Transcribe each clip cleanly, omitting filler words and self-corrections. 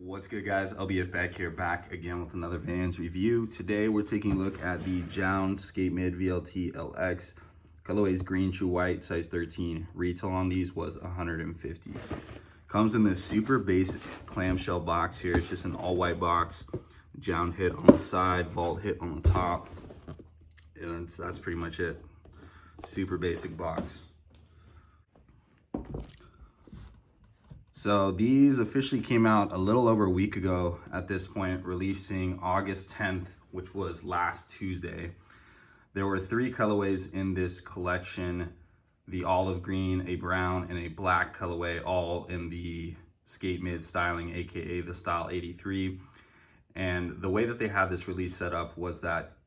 What's good, guys? LBF back again with another Vans review. Today we're taking a look at the JJJJound Sk8-Mid VLT LX. Colorways green, true white, size 13. Retail on these was $150. Comes in this super basic clamshell box here. It's just an all white box. JJJJound hit on the side, Vault hit on the top. And that's pretty much it. Super basic box. So these officially came out a little over a week ago at this point, releasing August 10th, which was last Tuesday. There were 3 colorways in this collection: the olive green, a brown, and a black colorway, all in the Sk8-Mid styling, aka the Style 83. And the way that they had this release set up was that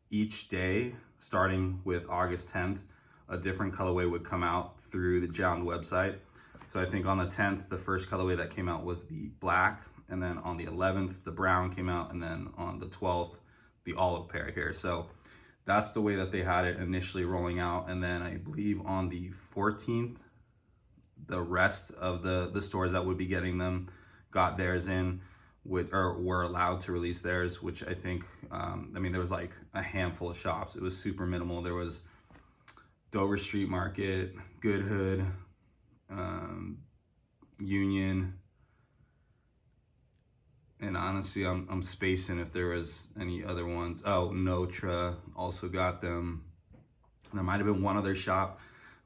each day, starting with August 10th, a different colorway would come out through the JJJJound website. So I think on the 10th, the first colorway that came out was the black, and then on the 11th, the brown came out, and then on the 12th, the olive pair here. So that's the way that they had it initially rolling out. And then I believe on the 14th, the rest of the stores that would be getting them got theirs in, or were allowed to release theirs, which I think, I mean, there was like a handful of shops. It was super minimal. There was Dover Street Market, Good Hood, Union, and honestly I'm spacing if there was any other ones. Oh, Notra also got them. There might have been one other shop,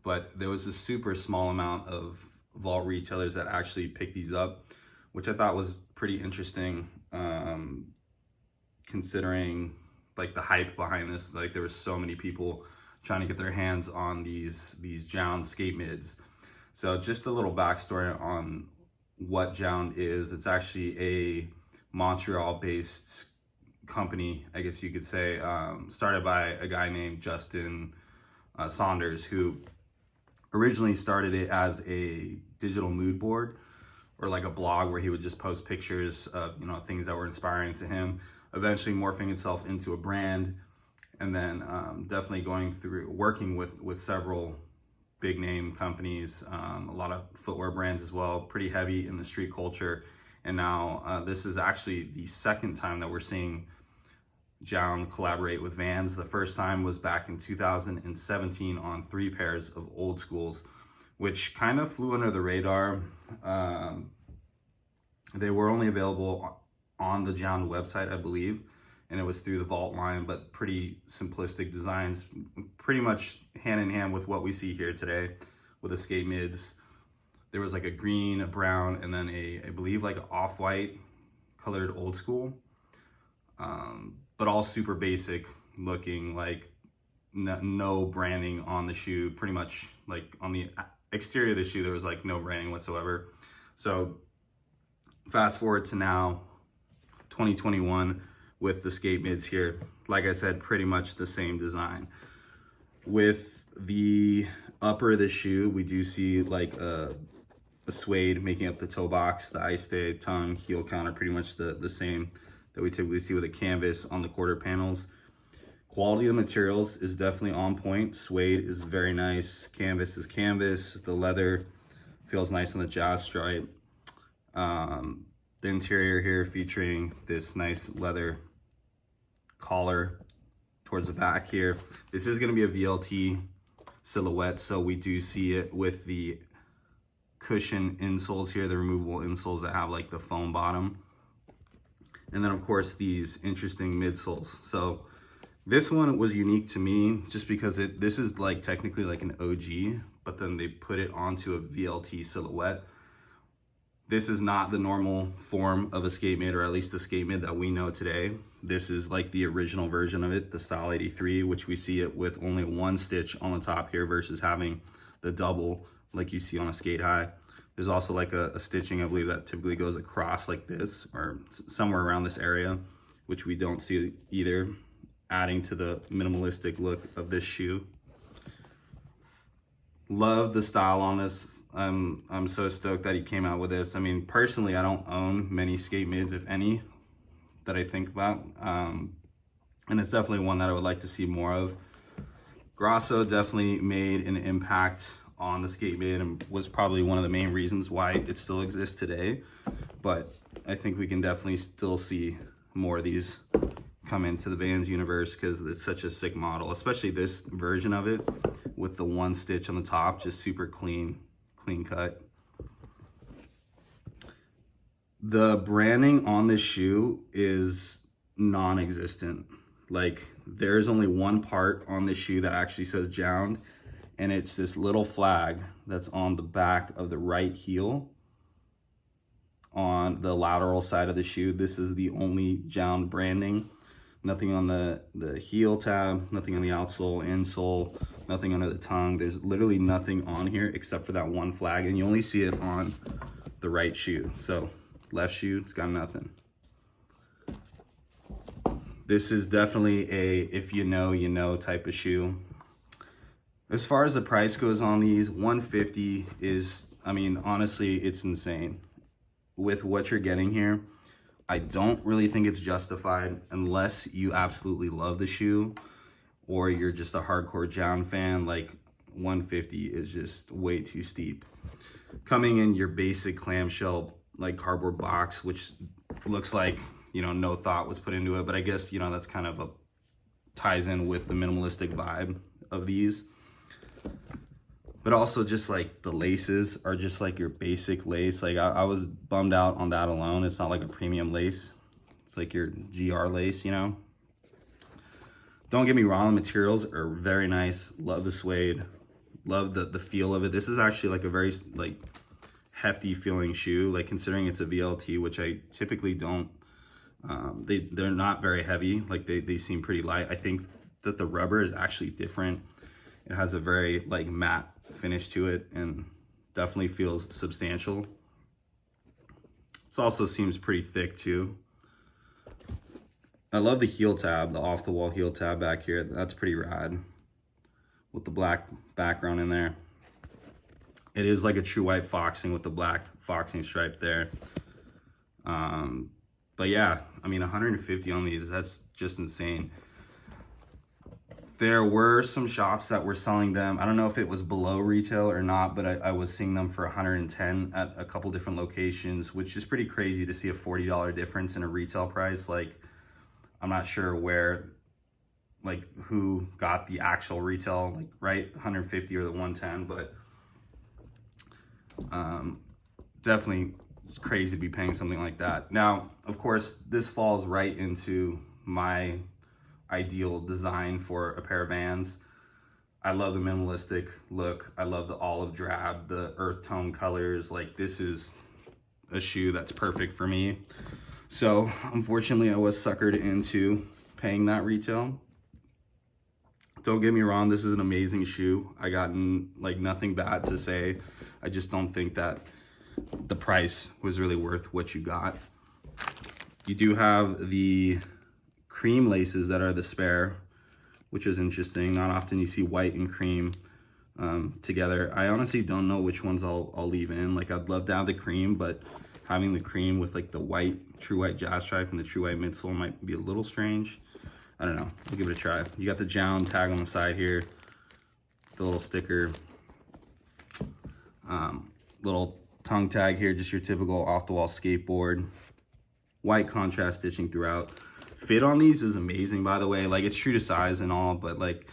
but there was a super small amount of Vault retailers that actually picked these up, which I thought was pretty interesting, considering like the hype behind this. Like there was so many people trying to get their hands on these JJJJound Sk8-Mids. So just a little backstory on what JJJJound is. It's actually a Montreal-based company, I guess you could say, started by a guy named Justin Saunders, who originally started it as a digital mood board, or like a blog where he would just post pictures of, things that were inspiring to him, eventually morphing itself into a brand, and then definitely working with several big name companies, a lot of footwear brands as well, pretty heavy in the street culture. And now this is actually the second time that we're seeing JJJJound collaborate with Vans. The first time was back in 2017 on 3 pairs of Old Schools, which kind of flew under the radar. They were only available on the JJJJound website, I believe, and it was through the Vault line, but pretty simplistic designs, pretty much hand in hand with what we see here today with the Sk8-Mids. There was like a green, a brown, and then I believe like an off-white colored Old School, but all super basic looking, like no branding on the shoe. Pretty much like on the exterior of the shoe, there was like no branding whatsoever. So fast forward to now, 2021, with the Sk8-Mids here. Like I said, pretty much the same design. With the upper of the shoe, we do see like a suede making up the toe box. The eye stay, tongue, heel count are pretty much the same that we typically see with a canvas on the quarter panels. Quality of the materials is definitely on point. Suede is very nice. Canvas is canvas. The leather feels nice on the jazz stripe. The interior here featuring this nice leather collar towards the back here. This is going to be a VLT silhouette, so we do see it with the cushion insoles here, the removable insoles that have like the foam bottom, and then of course these interesting midsoles. So this one was unique to me just because this is like technically like an OG, but then they put it onto a VLT silhouette. This is not the normal form of a Sk8-Mid, or at least the Sk8-Mid that we know today. This is like the original version of it, the Style 83, which we see it with only 1 stitch on the top here versus having the double like you see on a skate high. There's also like a stitching, I believe, that typically goes across like this, or somewhere around this area, which we don't see either, adding to the minimalistic look of this shoe. Love the style on this. I'm so stoked that he came out with this. I mean, personally, I don't own many Sk8-Mids, if any, that I think about. And it's definitely one that I would like to see more of. Grosso definitely made an impact on the Sk8-Mid and was probably one of the main reasons why it still exists today. But I think we can definitely still see more of these come into the Vans universe because it's such a sick model, especially this version of it with the one stitch on the top, just super clean cut. The branding on this shoe is non-existent. Like, there's only one part on this shoe that actually says JJJJound, and it's this little flag that's on the back of the right heel on the lateral side of the shoe. This is the only JJJJound branding. Nothing on the heel tab, nothing on the outsole, insole, nothing under the tongue. There's literally nothing on here except for that one flag, and you only see it on the right shoe. So left shoe, it's got nothing. This is definitely a if you know, you know type of shoe. As far as the price goes on these, $150 is, I mean, honestly, it's insane. With what you're getting here, I don't really think it's justified unless you absolutely love the shoe or you're just a hardcore JJJJound fan. Like, $150 is just way too steep. Coming in your basic clamshell, like cardboard box, which looks like, you know, no thought was put into it, but I guess, you know, that's kind of ties in with the minimalistic vibe of these. But also just like the laces are just like your basic lace. Like I was bummed out on that alone. It's not like a premium lace. It's like your GR lace, you know? Don't get me wrong, the materials are very nice. Love the suede. Love the feel of it. This is actually like a very like hefty feeling shoe. Like considering it's a VLT, which I typically don't, they're not very heavy. Like they seem pretty light. I think that the rubber is actually different. It has a very like matte finish to it and definitely feels substantial. It also seems pretty thick too. I love the heel tab, the off the wall heel tab back here. That's pretty rad with the black background in there. It is like a true white foxing with the black foxing stripe there. But yeah, I mean, 150 on these, that's just insane. There were some shops that were selling them. I don't know if it was below retail or not, but I was seeing them for 110 at a couple different locations, which is pretty crazy to see a $40 difference in a retail price. Like, I'm not sure where, like who got the actual retail, like right, 150 or the 110, but definitely crazy to be paying something like that. Now, of course, this falls right into my ideal design for a pair of Vans. I love the minimalistic look. I love the olive drab, the earth tone colors. Like, this is a shoe that's perfect for me. So unfortunately, I was suckered into paying that retail. Don't get me wrong, this is an amazing shoe. I got like nothing bad to say. I just don't think that the price was really worth what you got. You do have the cream laces that are the spare, which is interesting. Not often you see white and cream together. I honestly don't know which ones I'll leave in. Like, I'd love to have the cream, but having the cream with like the white, true white jazz stripe and the true white midsole might be a little strange. I don't know, I'll give it a try. You got the JJJJound tag on the side here, the little sticker, little tongue tag here, just your typical off-the-wall skateboard. White contrast stitching throughout. Fit on these is amazing, by the way. Like, it's true to size and all, but like,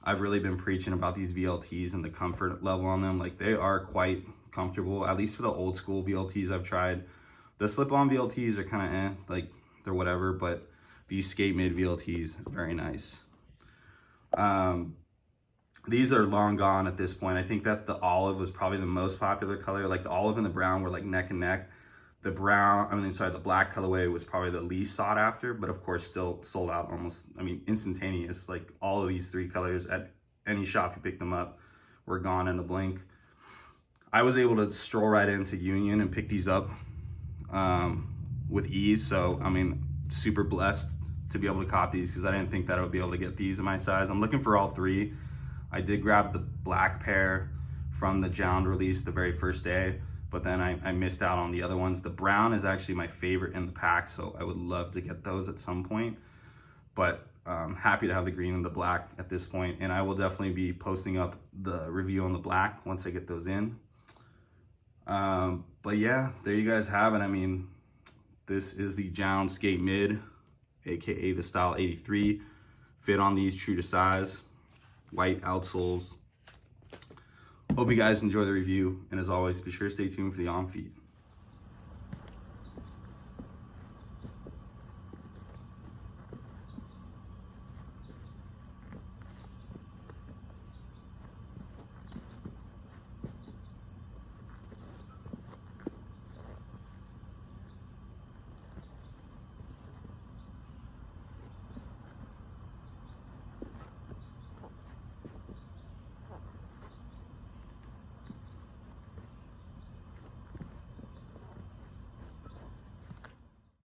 I've really been preaching about these VLTs and the comfort level on them. Like, they are quite comfortable, at least for the old school VLTs I've tried. The slip-on VLTs are kind of like they're whatever, but these Sk8-Mid VLTs, very nice. These are long gone at this point. I think that the olive was probably the most popular color. Like, the olive and the brown were like neck and neck. The the black colorway was probably the least sought after, but of course still sold out almost, I mean, instantaneous. Like, all of these three colors at any shop you pick them up were gone in a blink. I was able to stroll right into Union and pick these up with ease. So, I mean, super blessed to be able to cop these because I didn't think that I would be able to get these in my size. I'm looking for all three. I did grab the black pair from the JJJJound release the very first day, but then I missed out on the other ones. The brown is actually my favorite in the pack, so I would love to get those at some point. But happy to have the green and the black at this point, and I will definitely be posting up the review on the black once I get those in. But yeah, there you guys have it. I mean, This is the JJJJound Sk8-Mid, aka the Style 83. Fit on these, true to size. White outsoles. Hope you guys enjoy the review, and as always, be sure to stay tuned for the on feed.